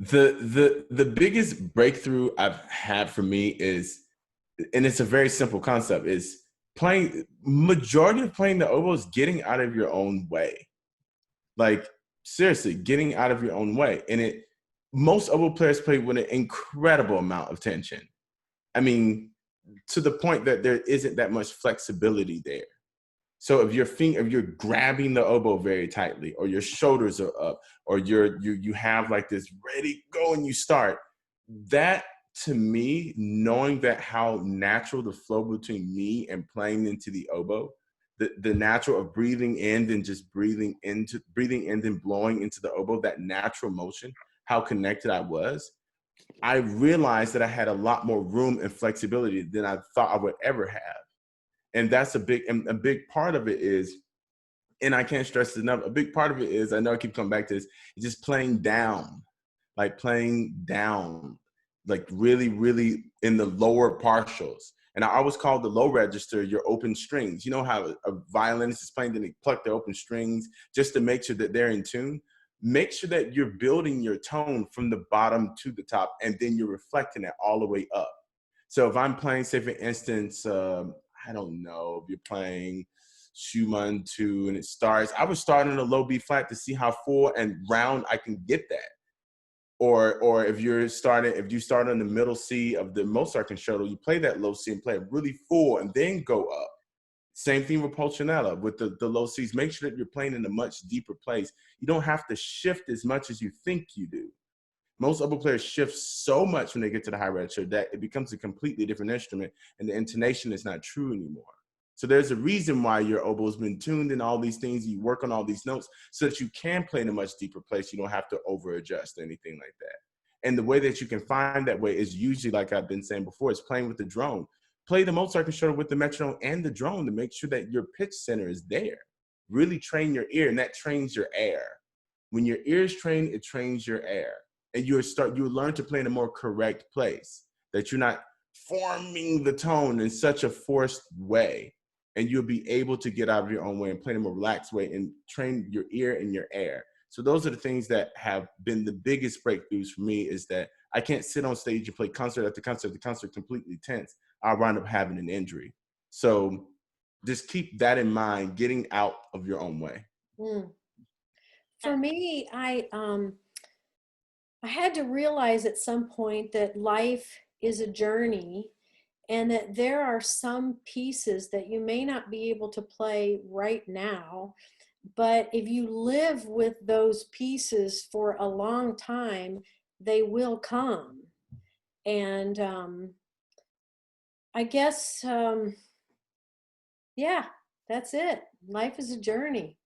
The biggest breakthrough I've had for me is, and it's a very simple concept, is majority of playing the oboe is getting out of your own way. Like, seriously, getting out of your own way. And most oboe players play with an incredible amount of tension. I mean, to the point that there isn't that much flexibility there. So if you're grabbing the oboe very tightly, or your shoulders are up, or you have like this ready, go, and you start, that, to me, knowing that how natural the flow between me and playing into the oboe, the natural of breathing in, then just breathing in, then blowing into the oboe, that natural motion, how connected I was, I realized that I had a lot more room and flexibility than I thought I would ever have. And that's a big part of it is, and I can't stress it enough, a big part of it is, I know I keep coming back to this, is just playing down, like really, really in the lower partials. And I always call the low register your open strings. You know how a violinist is playing, then they pluck the open strings just to make sure that they're in tune. Make sure that you're building your tone from the bottom to the top, and then you're reflecting it all the way up. So if I'm playing, say for instance, I don't know, if you're playing Schumann 2 and it starts, I would start on a low B flat to see how full and round I can get that. Or if you start on the middle C of the Mozart concerto, you play that low C and play it really full and then go up. Same thing with Pulcinella, with the low Cs. Make sure that you're playing in a much deeper place. You don't have to shift as much as you think you do. Most oboe players shift so much when they get to the high register that it becomes a completely different instrument, and the intonation is not true anymore. So there's a reason why your oboe's been tuned and all these things. You work on all these notes so that you can play in a much deeper place. You don't have to over adjust or anything like that. And the way that you can find that way is usually, like I've been saying before, is playing with the drone. Play the Mozart concerto with the metronome and the drone to make sure that your pitch center is there. Really train your ear, and that trains your air. When your ear is trained, it trains your air. And you learn to play in a more correct place, that you're not forming the tone in such a forced way, and you'll be able to get out of your own way and play in a more relaxed way and train your ear and your air. So those are the things that have been the biggest breakthroughs for me, is that I can't sit on stage and play concert after concert after concert completely tense. I'll wind up having an injury. So just keep that in mind, getting out of your own way. For me, I had to realize at some point that life is a journey, and that there are some pieces that you may not be able to play right now, but if you live with those pieces for a long time, they will come. And I guess, yeah, that's it. Life is a journey.